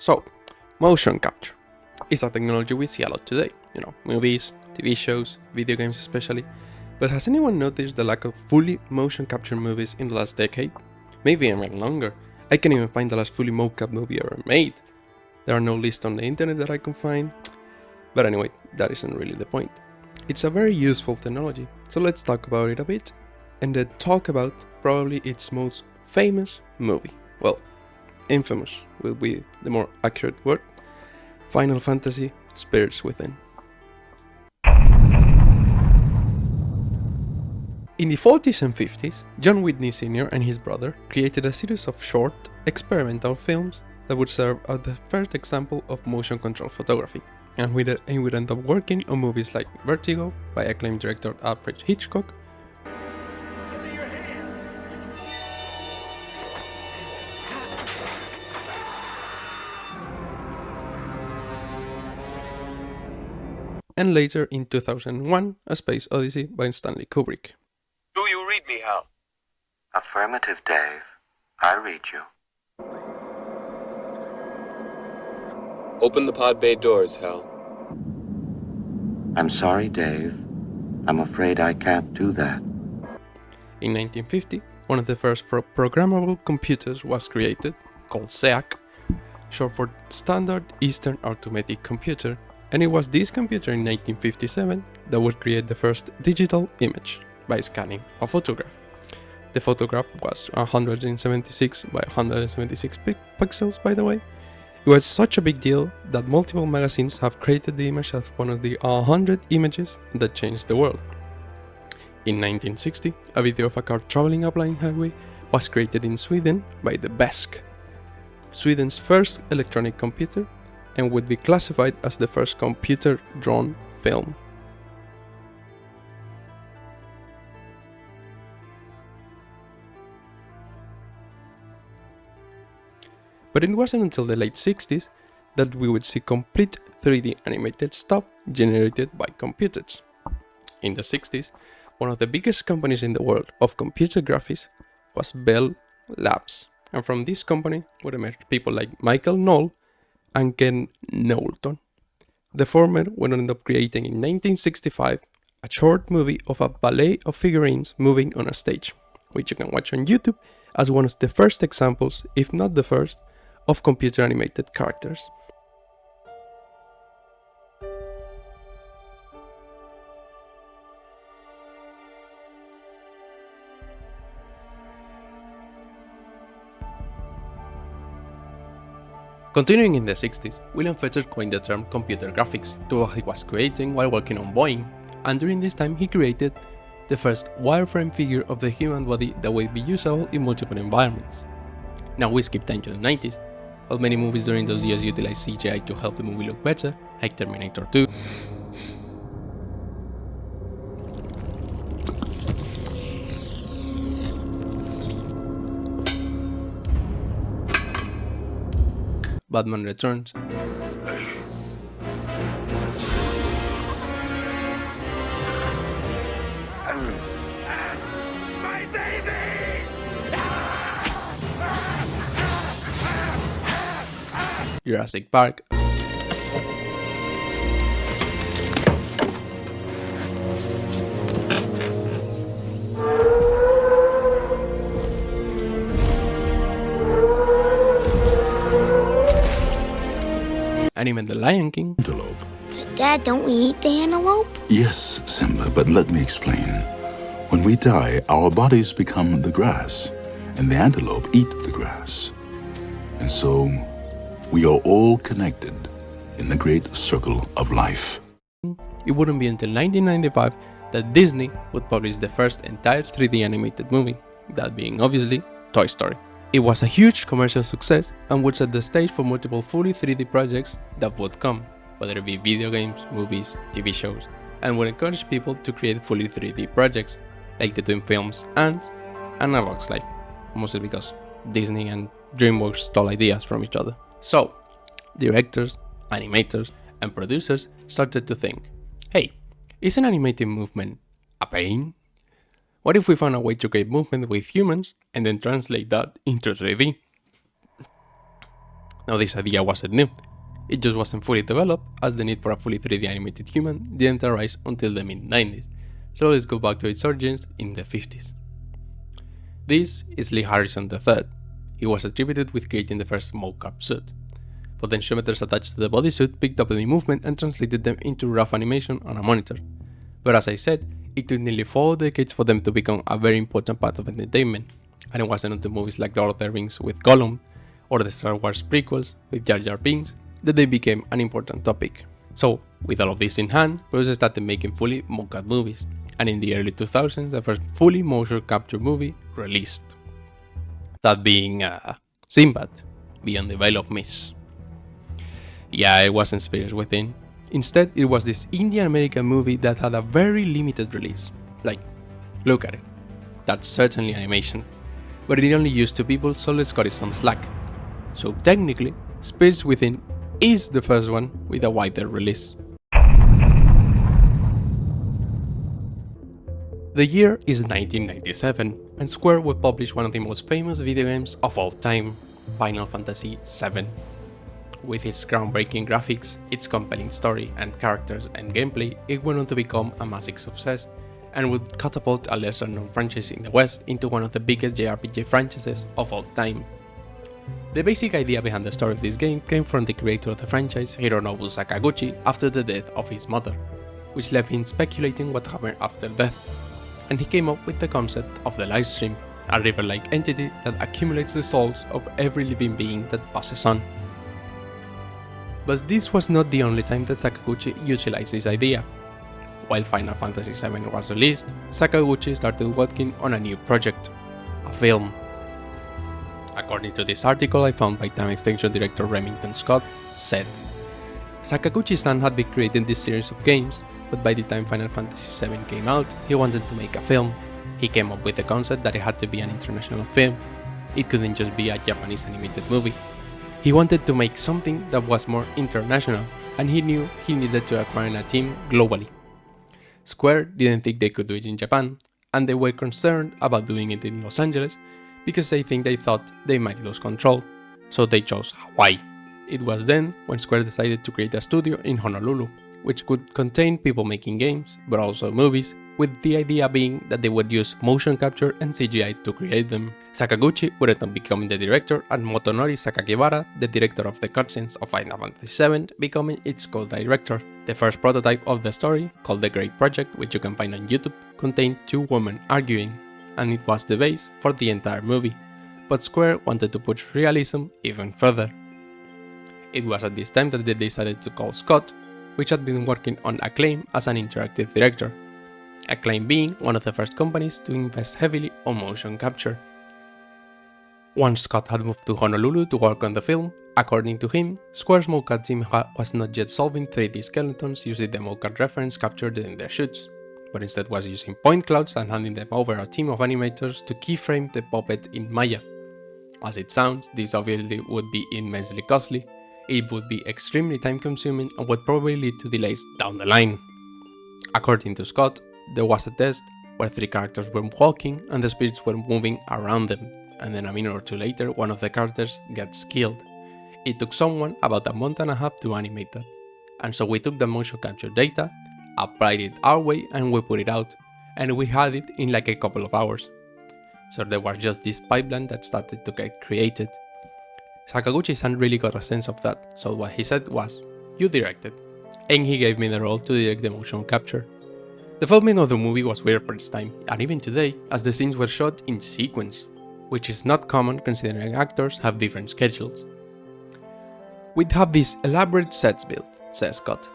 So, motion capture is a technology we see a lot today. Movies, TV shows, video games especially. But has anyone noticed the lack of fully motion capture movies in the last decade? Maybe even longer. I can't even find the last fully mocap movie ever made. There are no lists on the internet that I can find. But anyway, that isn't really the point. It's a very useful technology, so let's talk about it a bit, and then talk about probably its most famous movie. Well, infamous will be the more accurate word. Final Fantasy Spirits Within. In the 40s and 50s, John Whitney Sr. and his brother created a series of short, experimental films that would serve as the first example of motion control photography, and would end up working on movies like Vertigo by acclaimed director Alfred Hitchcock, and later in 2001, A Space Odyssey by Stanley Kubrick. Do you read me, Hal? Affirmative, Dave. I read you. Open the pod bay doors, Hal. I'm sorry, Dave. I'm afraid I can't do that. In 1950, one of the first programmable computers was created, called SEAC, short for Standard Eastern Arithmetic Computer, and it was this computer in 1957 that would create the first digital image by scanning a photograph. The photograph was 176 by 176 pixels, by the way. It was such a big deal that multiple magazines have created the image as one of the 100 images that changed the world. In 1960, a video of a car traveling a blind highway was created in Sweden by the BESC, Sweden's first electronic computer, and would be classified as the first computer-drawn film. But it wasn't until the late 60s that we would see complete 3D animated stuff generated by computers. In the 60s, one of the biggest companies in the world of computer graphics was Bell Labs, and from this company would emerge people like Michael Knoll and Ken Knowlton. The former would end up creating in 1965 a short movie of a ballet of figurines moving on a stage, which you can watch on YouTube as one of the first examples, if not the first, of computer animated characters. Continuing in the 60s, William Fetcher coined the term computer graphics to what he was creating while working on Boeing, and during this time he created the first wireframe figure of the human body that would be usable in multiple environments. Now we skip time to the 90s, while many movies during those years utilized CGI to help the movie look better, like Terminator 2. Batman Returns, My baby! Jurassic Park, and even The Lion King, Antelope. But Dad, don't we eat the antelope? Yes, Simba, but let me explain. When we die, our bodies become the grass, and the antelope eat the grass. And so, we are all connected in the great circle of life. it wouldn't be until 1995 that Disney would publish the first entire 3D animated movie, that being obviously Toy Story. It was a huge commercial success and would set the stage for multiple fully 3D projects that would come, whether it be video games, movies, TV shows, and would encourage people to create fully 3D projects like the twin films Ants and A Bug's Life, mostly because Disney and DreamWorks stole ideas from each other. So, directors, animators, and producers started to think, hey, isn't animating movement a pain? What if we found a way to create movement with humans and then translate that into 3D? Now this idea wasn't new, it just wasn't fully developed, as the need for a fully 3D animated human didn't arise until the mid-90s, so let's go back to its origins in the 50s. This is Lee Harrison III. He was attributed with creating the first mocap suit. Potentiometers attached to the bodysuit picked up any movement and translated them into rough animation on a monitor. But as I said, it took nearly 4 decades for them to become a very important part of entertainment, and it wasn't until movies like Lord of the Rings with Gollum, or the Star Wars prequels with Jar Jar Binks, that they became an important topic. So, with all of this in hand, producers started making fully mocap movies, and in the early 2000s the first fully motion capture movie released. That being Sinbad, Beyond the Veil of Mist. Yeah, it wasn't Spirits Within. Instead, it was this Indian-American movie that had a very limited release. Like, look at it. That's certainly animation. But it only used 2 people, so let's cut it some slack. So technically, Spirits Within is the first one with a wider release. The year is 1997, and Square would publish one of the most famous video games of all time, Final Fantasy VII. With its groundbreaking graphics, its compelling story and characters and gameplay, it went on to become a massive success, and would catapult a lesser-known franchise in the West into one of the biggest JRPG franchises of all time. The basic idea behind the story of this game came from the creator of the franchise, Hironobu Sakaguchi, after the death of his mother, which left him speculating what happened after death, and he came up with the concept of the Lifestream, a river-like entity that accumulates the souls of every living being that passes on. But this was not the only time that Sakaguchi utilized this idea. While Final Fantasy VII was released, Sakaguchi started working on a new project, a film. According to this article I found by Time Extension director Remington Scott, said, Sakaguchi's son had been creating this series of games, but by the time Final Fantasy VII came out, he wanted to make a film. He came up with the concept that it had to be an international film. It couldn't just be a Japanese animated movie. He wanted to make something that was more international, and he knew he needed to acquire a team globally. Square didn't think they could do it in Japan, and they were concerned about doing it in Los Angeles because they thought they might lose control, so they chose Hawaii. It was then when Square decided to create a studio in Honolulu, which could contain people making games, but also movies, with the idea being that they would use motion capture and CGI to create them. Sakaguchi would end up becoming the director, and Motonori Sakakibara, the director of the cutscenes of Final Fantasy VII, becoming its co-director. The first prototype of the story, called The Great Project, which you can find on YouTube, contained 2 women arguing, and it was the base for the entire movie, but Square wanted to push realism even further. It was at this time that they decided to call Scott, which had been working on Acclaim as an interactive director, Acclaim being one of the first companies to invest heavily on motion capture. Once Scott had moved to Honolulu to work on the film, according to him, Square's mocap team was not yet solving 3D skeletons using the mocap reference captured during their shoots, but instead was using point clouds and handing them over a team of animators to keyframe the puppet in Maya. As it sounds, this obviously would be immensely costly, it would be extremely time-consuming and would probably lead to delays down the line. According to Scott, there was a test where 3 characters were walking and the spirits were moving around them, and then a minute or 2 later one of the characters gets killed. It took someone about a month and a half to animate that, and so we took the motion capture data, applied it our way, and we put it out, and we had it in like a couple of hours. So there was just this pipeline that started to get created. Sakaguchi-san really got a sense of that, so what he said was, "You direct it," and he gave me the role to direct the motion capture. The filming of the movie was weird for its time, and even today, as the scenes were shot in sequence, which is not common considering actors have different schedules. "We'd have these elaborate sets built," says Scott.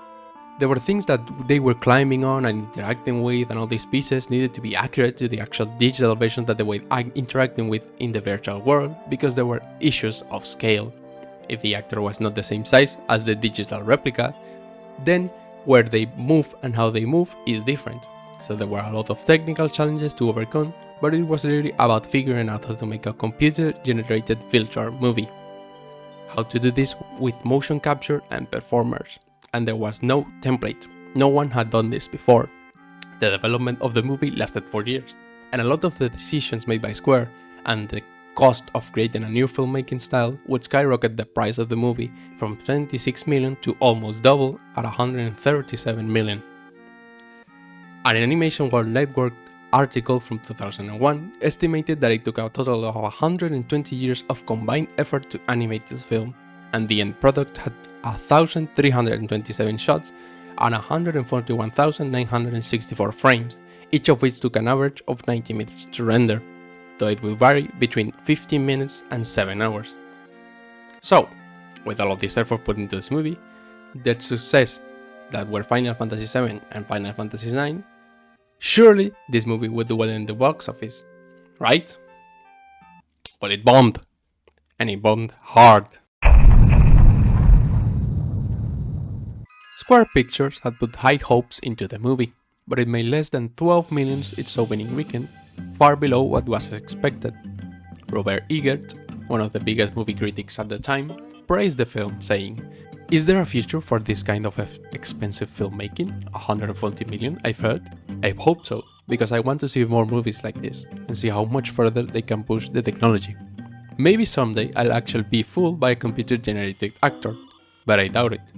"There were things that they were climbing on and interacting with, and all these pieces needed to be accurate to the actual digital version that they were interacting with in the virtual world because there were issues of scale. If the actor was not the same size as the digital replica, then where they move and how they move is different. So there were a lot of technical challenges to overcome, but it was really about figuring out how to make a computer-generated virtual movie. How to do this with motion capture and performers. And there was no template. No one had done this before. The development of the movie lasted 4 years, and a lot of the decisions made by Square and the cost of creating a new filmmaking style would skyrocket the price of the movie from 26 million to almost double at 137 million. An Animation World Network article from 2001 estimated that it took a total of 120 years of combined effort to animate this film, and the end product had 1,327 shots and 141,964 frames, each of which took an average of 90 minutes to render, though it will vary between 15 minutes and 7 hours. So, with all of this effort put into this movie, the success that were Final Fantasy VII and Final Fantasy IX, surely this movie would do well in the box office, right? Well, it bombed, and it bombed hard. Square Pictures had put high hopes into the movie, but it made less than 12 million its opening weekend, far below what was expected. Robert Egert, one of the biggest movie critics at the time, praised the film, saying, "Is there a future for this kind of expensive filmmaking? 140 million, I've heard? I hope so, because I want to see more movies like this, and see how much further they can push the technology. Maybe someday I'll actually be fooled by a computer-generated actor, but I doubt it.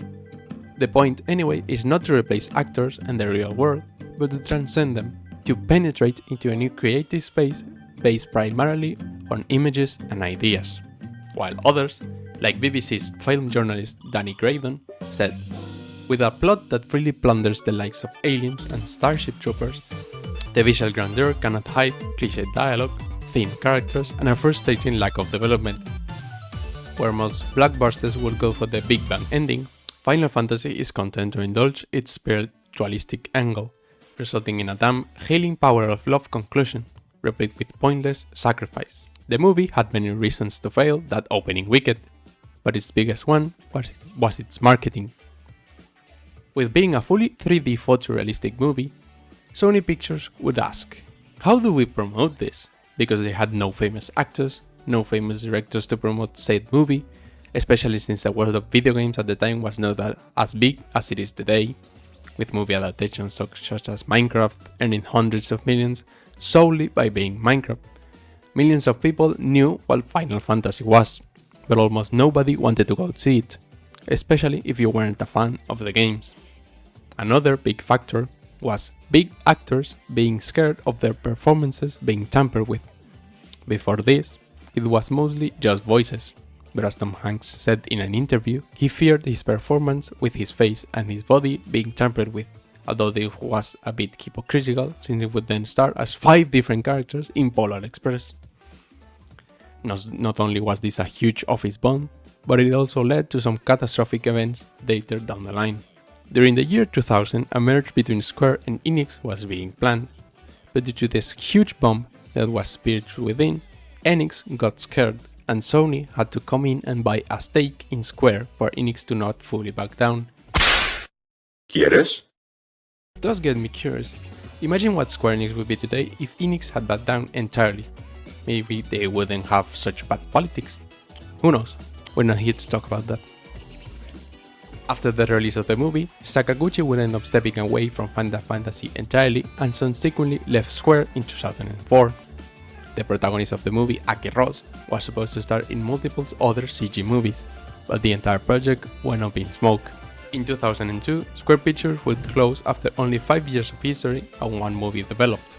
The point, anyway, is not to replace actors and the real world, but to transcend them, to penetrate into a new creative space based primarily on images and ideas." While others, like BBC's film journalist Danny Graydon, said, "With a plot that freely plunders the likes of aliens and Starship Troopers, the visual grandeur cannot hide cliché dialogue, thin characters, and a frustrating lack of development. Where most blockbusters would go for the Big Bang ending, Final Fantasy is content to indulge its spiritualistic angle, resulting in a damn healing power of love conclusion, replete with pointless sacrifice." The movie had many reasons to fail that opening weekend, but its biggest one was its marketing. With being a fully 3D photorealistic movie, Sony Pictures would ask, how do we promote this? Because they had no famous actors, no famous directors to promote said movie, especially since the world of video games at the time was not as big as it is today, with movie adaptations such as Minecraft earning hundreds of millions solely by being Minecraft. Millions of people knew what Final Fantasy was, but almost nobody wanted to go see it, especially if you weren't a fan of the games. Another big factor was big actors being scared of their performances being tampered with. Before this, it was mostly just voices, but as Tom Hanks said in an interview, he feared his performance with his face and his body being tampered with, although this was a bit hypocritical since it would then star as 5 different characters in Polar Express. Not only was this a huge office bomb, but it also led to some catastrophic events later down the line. During the year 2000, a merge between Square and Enix was being planned, but due to this huge bomb that was spiritual within, Enix got scared and Sony had to come in and buy a stake in Square for Enix to not fully back down. ¿Quieres? It does get me curious. Imagine what Square Enix would be today if Enix had backed down entirely. Maybe they wouldn't have such bad politics. Who knows? We're not here to talk about that. After the release of the movie, Sakaguchi would end up stepping away from Final Fantasy entirely and subsequently left Square in 2004. The protagonist of the movie, Aki Ross, was supposed to star in multiple other CG movies, but the entire project went up in smoke. In 2002, Square Pictures would close after only 5 years of history and 1 movie developed.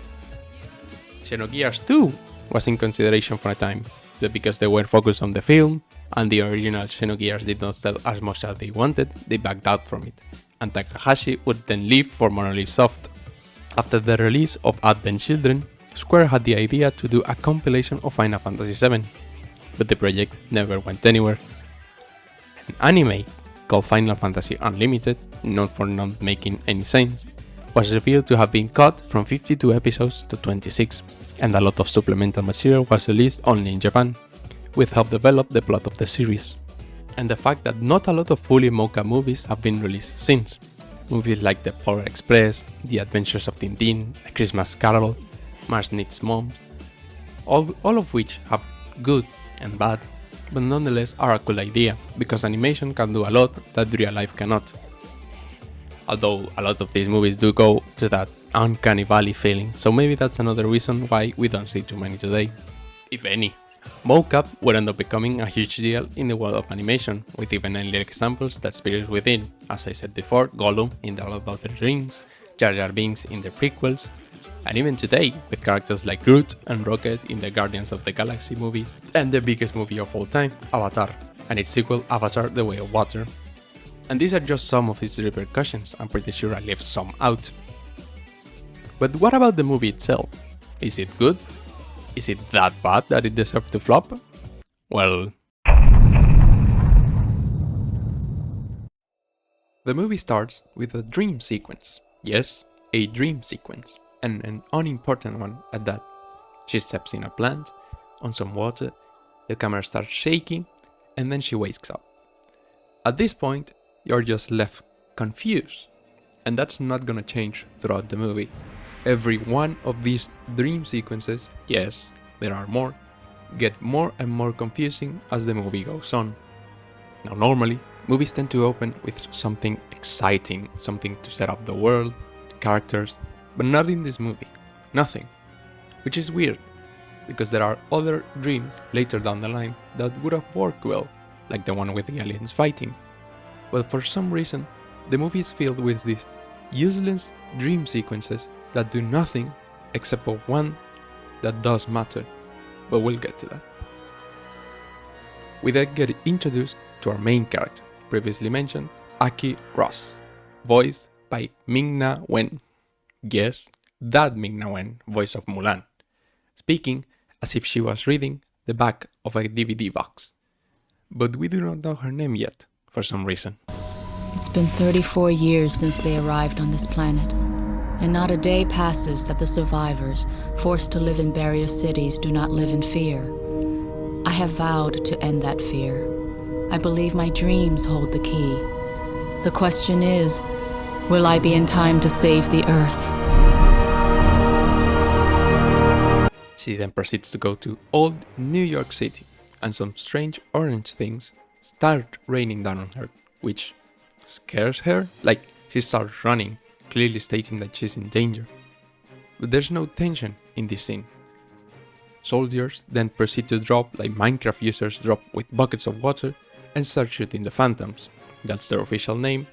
Xenogears 2 was in consideration for a time, but because they were focused on the film, and the original Xenogears did not sell as much as they wanted, they backed out from it, and Takahashi would then leave for Monolith Soft. After the release of Advent Children, Square had the idea to do a compilation of Final Fantasy VII, but the project never went anywhere. An anime called Final Fantasy Unlimited, known for not making any sense, was revealed to have been cut from 52 episodes to 26, and a lot of supplemental material was released only in Japan, which helped develop the plot of the series, and the fact that not a lot of fully mocha movies have been released since. Movies like The Polar Express, The Adventures of Tintin, A Christmas Carol, Marge Needs Mom, all of which have good and bad, but nonetheless are a cool idea, because animation can do a lot that real life cannot. Although a lot of these movies do go to that uncanny valley feeling, so maybe that's another reason why we don't see too many today, if any. Mocap would end up becoming a huge deal in the world of animation, with even earlier examples that Spirits Within, as I said before, Gollum in The Lord of the Rings, Jar Jar Binks in the prequels, and even today with characters like Groot and Rocket in the Guardians of the Galaxy movies, and the biggest movie of all time, Avatar, and its sequel Avatar: The Way of Water. And these are just some of its repercussions. I'm pretty sure I left some out. But what about the movie itself? Is it good? Is it that bad that it deserves to flop? Well... The movie starts with a dream sequence. Yes, a dream sequence, and an unimportant one at that. She steps in a plant, on some water, the camera starts shaking, and then she wakes up. At this point, you're just left confused, and that's not gonna change throughout the movie. Every one of these dream sequences, yes, there are more, get more and more confusing as the movie goes on. Now normally, movies tend to open with something exciting, something to set up the world, characters, but not in this movie. Nothing. Which is weird, because there are other dreams later down the line that would have worked well, like the one with the aliens fighting. But for some reason, the movie is filled with these useless dream sequences that do nothing except for one that does matter, but we'll get to that. We then get introduced to our main character, previously mentioned, Aki Ross, voiced by Ming-Na Wen. Yes, that Ming-Na Wen, voice of Mulan, speaking as if she was reading the back of a DVD box. But we do not know her name yet, for some reason. It's been 34 years since they arrived on this planet, and not a day passes that the survivors, forced to live in barrier cities, do not live in fear. I have vowed to end that fear. I believe my dreams hold the key. The question is, will I be in time to save the Earth? She then proceeds to go to old New York City, and some strange orange things start raining down on her, which scares her. Like, she starts running, clearly stating that she's in danger. But there's no tension in this scene. Soldiers then proceed to drop like Minecraft users drop with buckets of water and start shooting the phantoms. That's their official name,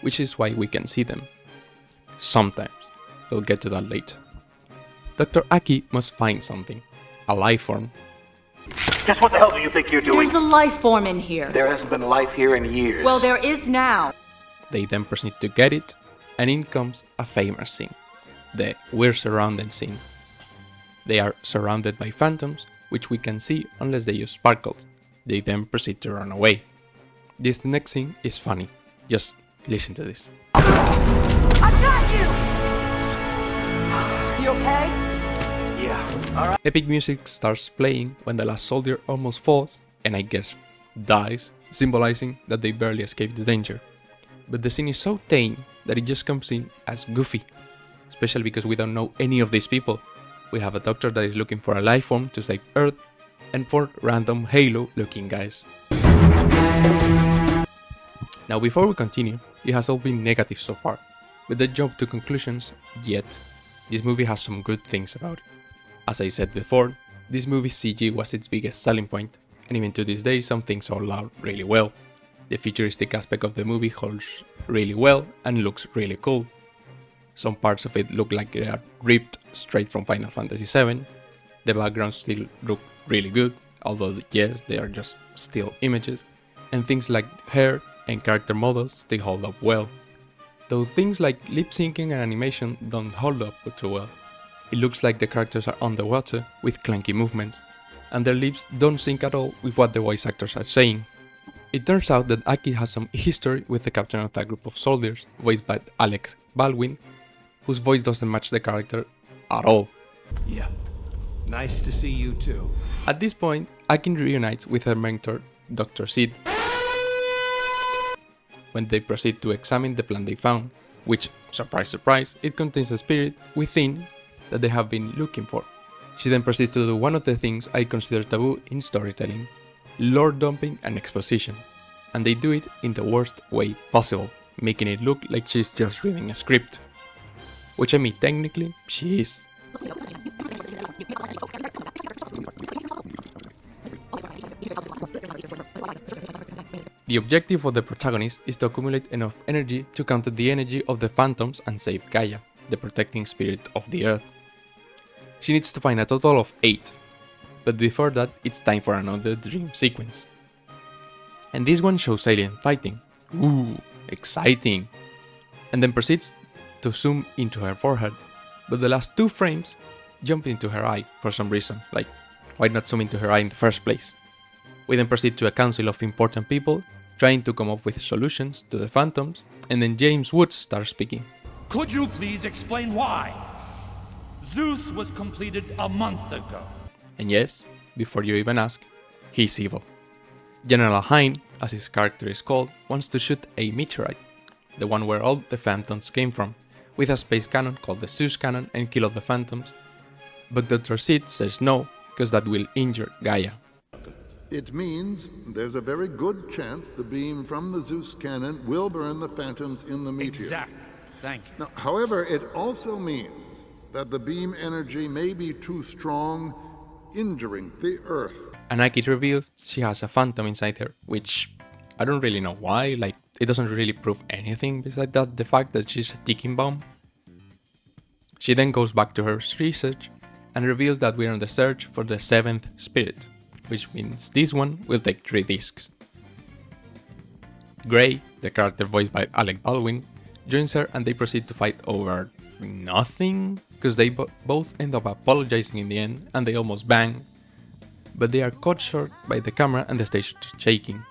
which is why we can see them. Sometimes. We'll get to that later. Dr. Aki must find something. A life form. Just what the hell do you think you're doing? There's a life form in here. There hasn't been life here in years. Well, there is now. They then proceed to get it, and in comes a famous scene. The "we're surrounded" scene. They are surrounded by phantoms, which we can see unless they use sparkles. They then proceed to run away. This next scene is funny. Just listen to this. I got you! You okay? Yeah, alright. Epic music starts playing when the last soldier almost falls, and I guess dies, symbolizing that they barely escaped the danger. But the scene is so tame that it just comes in as goofy, especially because we don't know any of these people. We have a doctor that is looking for a life form to save Earth, and 4 random Halo-looking guys. Now before we continue, it has all been negative so far, but let's jump to conclusions. Yet, this movie has some good things about it. As I said before, this movie's CG was its biggest selling point, and even to this day some things hold out really well. The futuristic aspect of the movie holds really well and looks really cool. Some parts of it look like they are ripped straight from Final Fantasy VII. The backgrounds still look really good, although yes, they are just still images. And things like hair and character models still hold up well. Though things like lip syncing and animation don't hold up too well. It looks like the characters are underwater with clunky movements, and their lips don't sync at all with what the voice actors are saying. It turns out that Aki has some history with the captain of that group of soldiers, voiced by Alex Baldwin, whose voice doesn't match the character at all. Yeah, nice to see you too. At this point, Aki reunites with her mentor, Dr. Sid, when they proceed to examine the plant they found, which, surprise surprise, it contains a spirit within that they have been looking for. She then proceeds to do one of the things I consider taboo in storytelling: lore dumping and exposition, and they do it in the worst way possible, making it look like she's just reading a script. Which I mean, technically, she is. The objective of the protagonist is to accumulate enough energy to counter the energy of the phantoms and save Gaia, the protecting spirit of the Earth. She needs to find a total of 8, but before that it's time for another dream sequence. And this one shows Alien fighting. Ooh, exciting! And then proceeds to zoom into her forehead, but the last 2 frames jump into her eye for some reason, like why not zoom into her eye in the first place? We then proceed to a council of important people, trying to come up with solutions to the phantoms, and then James Woods starts speaking. Could you please explain why? Zeus was completed a month ago. And yes, before you even ask, he's evil. General Hein, as his character is called, wants to shoot a meteorite, the one where all the phantoms came from, with a space cannon called the Zeus cannon and kill all the phantoms. But Dr. Sid says no, because that will injure Gaia. It means there's a very good chance the beam from the Zeus cannon will burn the phantoms in the meteor. Exactly. Thank you. Now, however, it also means that the beam energy may be too strong, injuring the Earth. Anaki reveals she has a phantom inside her, which I don't really know why, like it doesn't really prove anything besides that the fact that she's a ticking bomb. She then goes back to her research and reveals that we're on the search for the 7th spirit, which means this one will take 3 discs. Gray, the character voiced by Alec Baldwin, joins her and they proceed to fight over nothing, because they both end up apologizing in the end and they almost bang, but they are caught short by the camera and the stage shaking.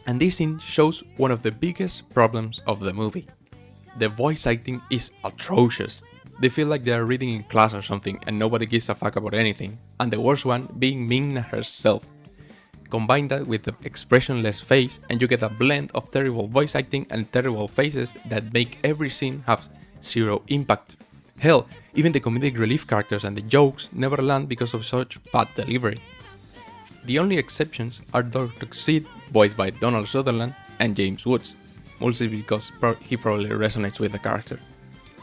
And this scene shows one of the biggest problems of the movie. The voice acting is atrocious. They feel like they are reading in class or something and nobody gives a fuck about anything, and the worst one being Ming-Na herself. Combine that with the expressionless face and you get a blend of terrible voice acting and terrible faces that make every scene have 0 impact. Hell, even the comedic relief characters and the jokes never land because of such bad delivery. The only exceptions are Dr. Sid, voiced by Donald Sutherland, and James Woods, mostly because he probably resonates with the character.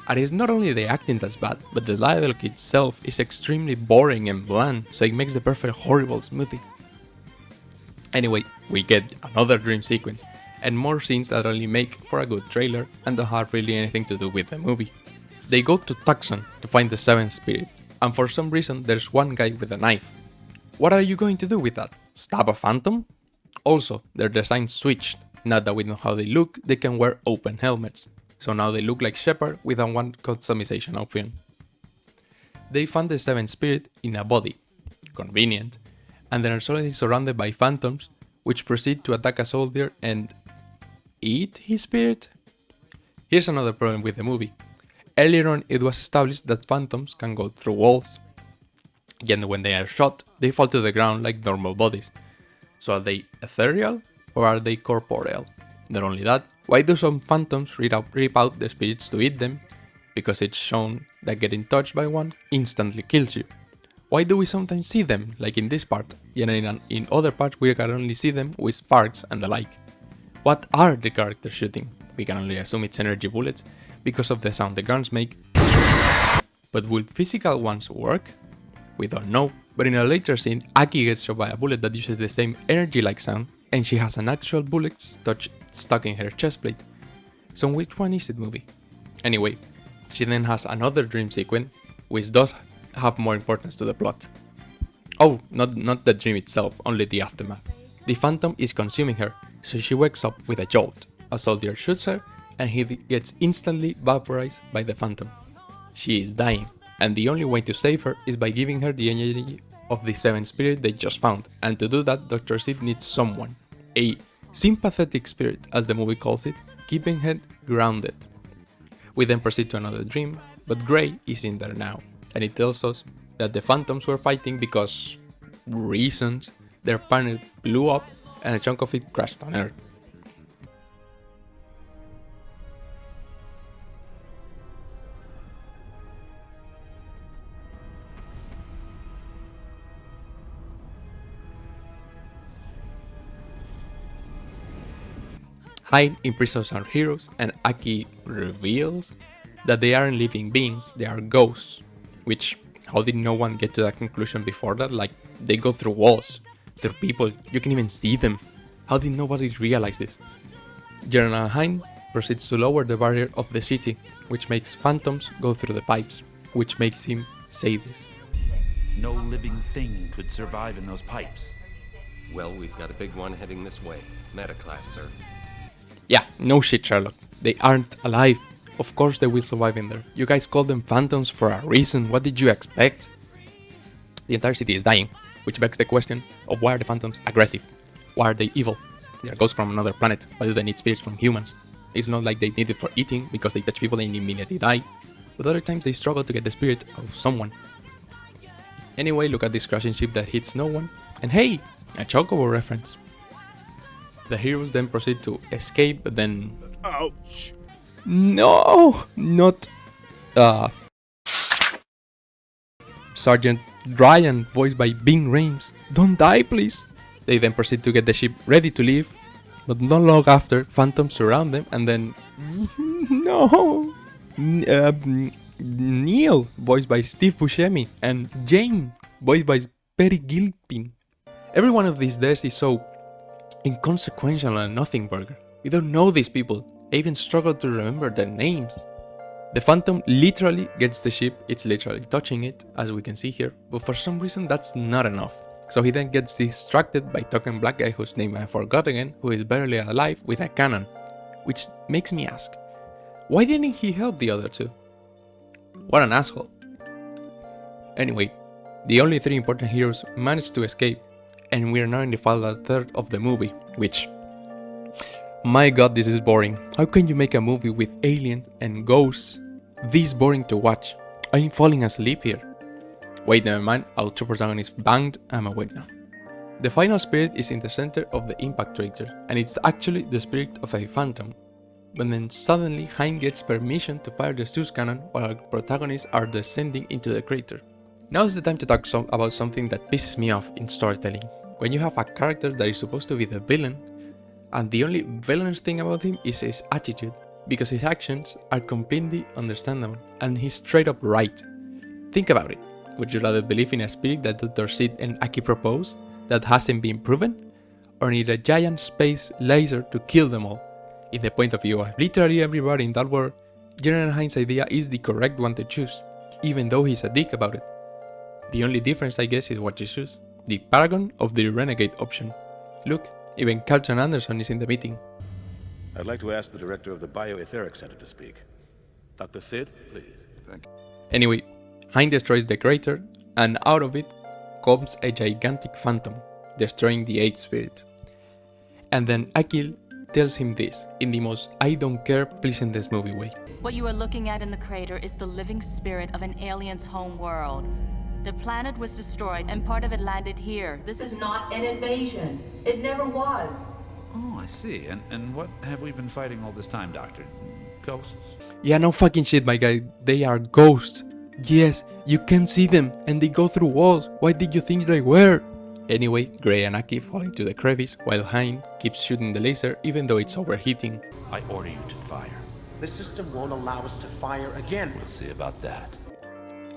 And it's not only the acting that's bad, but the dialogue itself is extremely boring and bland, so it makes the perfect horrible smoothie. Anyway, we get another dream sequence, and more scenes that only make for a good trailer and don't have really anything to do with the movie. They go to Tucson to find the 7th spirit, and for some reason there's one guy with a knife. What are you going to do with that? Stab a phantom? Also, their designs switched. Now that we know how they look, they can wear open helmets. So now they look like Shepard with a one customization option. They found the 7th spirit in a body. Convenient. And they are suddenly surrounded by phantoms, which proceed to attack a soldier and eat his spirit? Here's another problem with the movie. Earlier on it was established that phantoms can go through walls. Yet when they are shot, they fall to the ground like normal bodies. So are they ethereal or are they corporeal? Not only that, why do some phantoms rip out the spirits to eat them? Because it's shown that getting touched by one instantly kills you. Why do we sometimes see them, like in this part, yet in other parts we can only see them with sparks and the like? What are the characters shooting? We can only assume it's energy bullets because of the sound the guns make. But will physical ones work? We don't know, but in a later scene, Aki gets shot by a bullet that uses the same energy-like sound, and she has an actual bullet stuck in her chest plate. So which one is it, movie? Anyway, she then has another dream sequence, which does have more importance to the plot. Oh, not the dream itself, only the aftermath. The phantom is consuming her, so she wakes up with a jolt. A soldier shoots her, and he gets instantly vaporized by the phantom. She is dying, and the only way to save her is by giving her the energy of the 7th spirit they just found, and to do that Dr. Sid needs someone, a sympathetic spirit as the movie calls it, keeping her grounded. We then proceed to another dream, but Gray is in there now, and it tells us that the phantoms were fighting because reasons their planet blew up and a chunk of it crashed on Earth. Hein imprisons our heroes, and Aki reveals that they aren't living beings, they are ghosts. Which, how did no one get to that conclusion before that? Like, they go through walls, through people, you can even see them. How did nobody realize this? General Hein proceeds to lower the barrier of the city, which makes phantoms go through the pipes, which makes him say this. No living thing could survive in those pipes. Well, we've got a big one heading this way. Metaclass, sir. Yeah, no shit, Sherlock. They aren't alive. Of course they will survive in there. You guys call them phantoms for a reason. What did you expect? The entire city is dying, which begs the question of why are the phantoms aggressive? Why are they evil? They're ghosts from another planet. Why do they need spirits from humans? It's not like they need it for eating, because they touch people and immediately die. But other times they struggle to get the spirit of someone. Anyway, look at this crashing ship that hits no one. And hey, a Chocobo reference. The heroes then proceed to escape, but then... Ouch! No! Not... Sergeant Ryan, voiced by Bing Rames. Don't die, please! They then proceed to get the ship ready to leave, but not long after, phantoms surround them, and then... No! Neil, voiced by Steve Buscemi, and Jane, voiced by Perry Gilpin. Every one of these deaths is so inconsequential and nothing burger. We don't know these people. I even struggle to remember their names. The Phantom literally gets the ship, it's literally touching it, as we can see here, but for some reason that's not enough. So he then gets distracted by token black guy whose name I forgot again, who is barely alive with a cannon. Which makes me ask, why didn't he help the other two? What an asshole. Anyway, the only three important heroes manage to escape, and we are now in the final third of the movie, which... My god, this is boring. How can you make a movie with aliens and ghosts this boring to watch? I'm falling asleep here. Wait, never mind, our two protagonists banged, I'm awake now. The final spirit is in the center of the impact crater, and it's actually the spirit of a phantom. But then suddenly Hein gets permission to fire the Zeus cannon while our protagonists are descending into the crater. Now's the time to talk about something that pisses me off in storytelling. When you have a character that is supposed to be the villain, and the only villainous thing about him is his attitude, because his actions are completely understandable, and he's straight up right. Think about it. Would you rather believe in a spirit that Dr. Sid and Aki propose, that hasn't been proven, or need a giant space laser to kill them all? In the point of view of literally everybody in that world, General Hein's idea is the correct one to choose, even though he's a dick about it. The only difference, I guess, is what you choose. The paragon of the renegade option. Look, even Carlton Anderson is in the meeting. I'd like to ask the director of the Bioetheric Center to speak. Dr. Sid, please. Thank you. Anyway, Hein destroys the crater, and out of it comes a gigantic phantom, destroying the 8th spirit. And then Akil tells him this, in the most I don't care please in this movie way. What you are looking at in the crater is the living spirit of an alien's home world. The planet was destroyed and part of it landed here. This is not an invasion. It never was. Oh, I see. And what have we been fighting all this time, Doctor? Ghosts? Yeah, no fucking shit, my guy. They are ghosts. Yes, you can see them, and they go through walls. Why did you think they were? Anyway, Gray and Aki fall into the crevice, while Hein keeps shooting the laser even though it's overheating. I order you to fire. The system won't allow us to fire again. We'll see about that.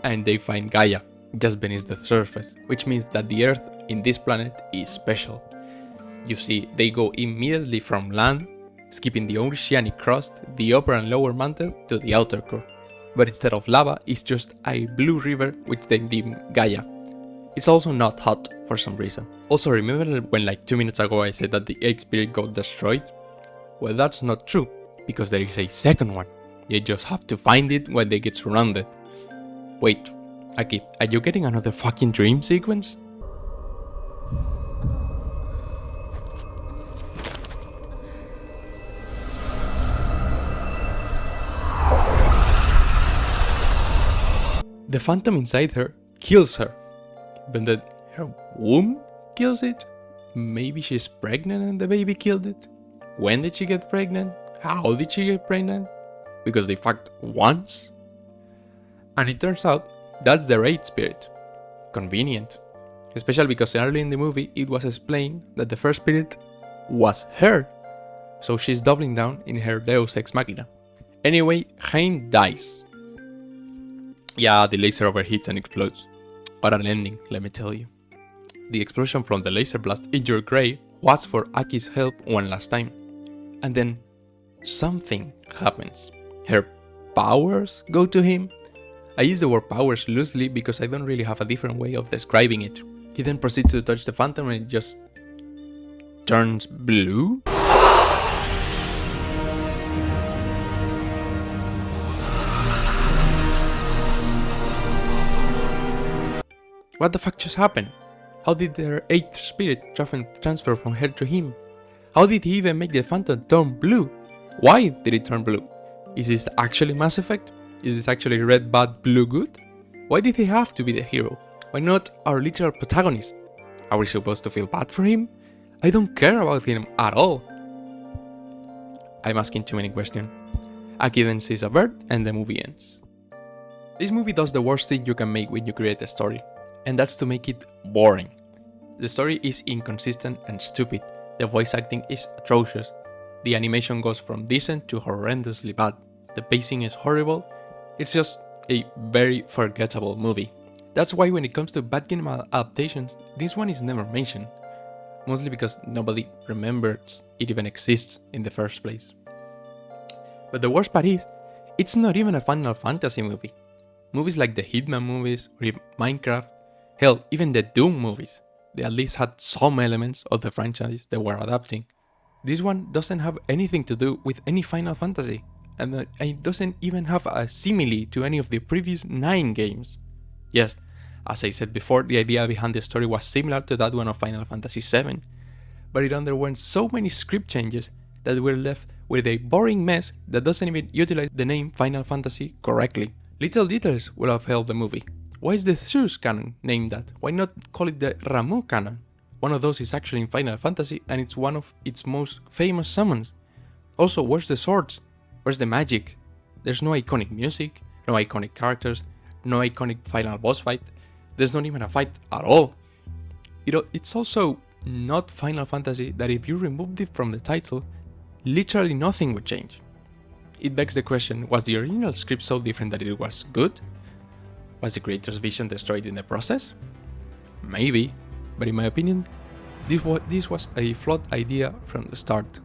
And they find Gaia, just beneath the surface, which means that the Earth in this planet is special. You see, they go immediately from land, skipping the oceanic crust, the upper and lower mantle, to the outer core. But instead of lava, it's just a blue river which they deem Gaia. It's also not hot for some reason. Also, remember when like 2 minutes ago I said that the 8th spirit got destroyed? Well, that's not true, because there is a second one. They just have to find it when they get surrounded. Wait, Aki, are you getting another fucking dream sequence? The phantom inside her kills her, but then her womb kills it? Maybe she's pregnant and the baby killed it? When did she get pregnant? How did she get pregnant? Because they fucked once? And it turns out that's the 8th spirit. Convenient. Especially because early in the movie it was explained that the first spirit was her. So she's doubling down in her Deus Ex Machina. Anyway, Hein dies. Yeah, the laser overheats and explodes. What an ending, let me tell you. The explosion from the laser blast injured Gray, who asks for Aki's help one last time. And then something happens. Her powers go to him. I use the word powers loosely because I don't really have a different way of describing it. He then proceeds to touch the phantom and it just turns blue? What the fuck just happened? How did their 8th spirit transfer from her to him? How did he even make the phantom turn blue? Why did it turn blue? Is this actually Mass Effect? Is this actually red bad, blue good? Why did he have to be the hero? Why not our literal protagonist? Are we supposed to feel bad for him? I don't care about him at all. I'm asking too many questions. Aki then sees a bird and the movie ends. This movie does the worst thing you can make when you create a story, and that's to make it boring. The story is inconsistent and stupid. The voice acting is atrocious. The animation goes from decent to horrendously bad. The pacing is horrible. It's just a very forgettable movie. That's why when it comes to bad game adaptations, this one is never mentioned. Mostly because nobody remembers it even exists in the first place. But the worst part is, it's not even a Final Fantasy movie. Movies like the Hitman movies or Minecraft, hell, even the Doom movies, they at least had some elements of the franchise they were adapting. This one doesn't have anything to do with any Final Fantasy, and it doesn't even have a simile to any of the previous 9 games. Yes, as I said before, the idea behind the story was similar to that one of Final Fantasy VII, but it underwent so many script changes that we're left with a boring mess that doesn't even utilize the name Final Fantasy correctly. Little details will have helped the movie. Why is the Zeus canon named that? Why not call it the Ramuh canon? One of those is actually in Final Fantasy and it's one of its most famous summons. Also, where's the swords? Where's the magic? There's no iconic music, no iconic characters, no iconic final boss fight. There's not even a fight at all. It's also not Final Fantasy that if you removed it from the title, literally nothing would change. It begs the question, was the original script so different that it was good? Was the creator's vision destroyed in the process? Maybe, but in my opinion, this was a flawed idea from the start.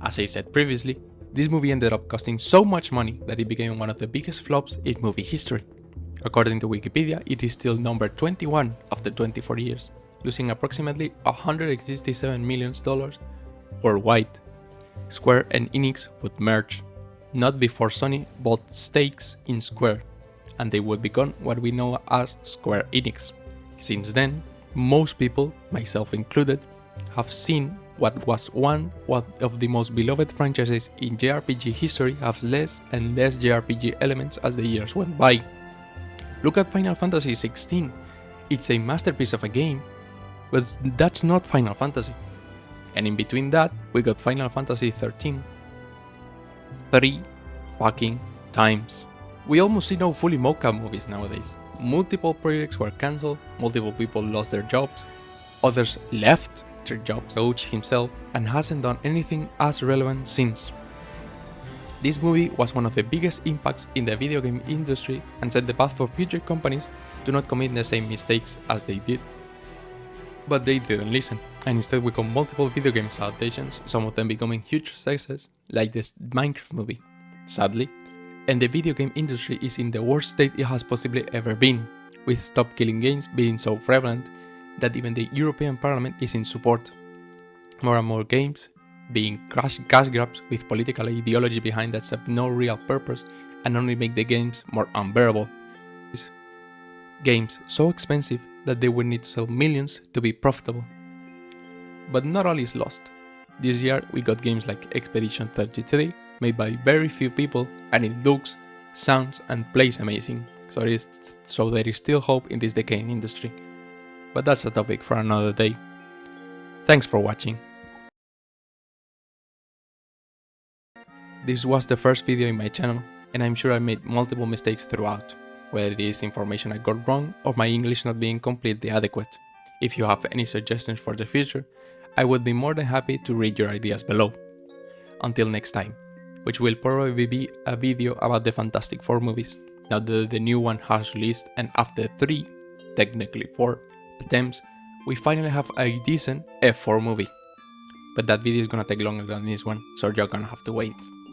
As I said previously, this movie ended up costing so much money that it became one of the biggest flops in movie history. According to Wikipedia, it is still number 21 after 24 years, losing approximately $167 million worldwide. Square and Enix would merge, not before Sony bought stakes in Square, and they would become what we know as Square Enix. Since then, most people, myself included, have seen what was one of the most beloved franchises in JRPG history have less and less JRPG elements as the years went by. Look at Final Fantasy XVI. It's a masterpiece of a game, but that's not Final Fantasy. And in between that, we got Final Fantasy XIII. 3 fucking times. We almost see no fully mocap movies nowadays. Multiple projects were cancelled, multiple people lost their jobs, others left their jobs, Ouch himself, and hasn't done anything as relevant since. This movie was one of the biggest impacts in the video game industry and set the path for future companies to not commit the same mistakes as they did. But they didn't listen, and instead we got multiple video games adaptations, some of them becoming huge successes, like this Minecraft movie, sadly. And the video game industry is in the worst state it has possibly ever been, with stop killing games being so prevalent that even the European Parliament is in support. More and more games being cash grabs with political ideology behind that serve no real purpose and only make the games more unbearable. Games so expensive that they would need to sell millions to be profitable. But not all is lost. This year we got games like Expedition 33, made by very few people, and it looks, sounds and plays amazing, so there is still hope in this decaying industry. But that's a topic for another day. Thanks for watching. This was the first video in my channel, and I'm sure I made multiple mistakes throughout, whether it is information I got wrong or my English not being completely adequate. If you have any suggestions for the future, I would be more than happy to read your ideas below. Until next time, which will probably be a video about the Fantastic Four movies, now that the new one has released and after 3 technically 4 attempts, we finally have a decent F4 movie. But that video is gonna take longer than this one, so you're gonna have to wait.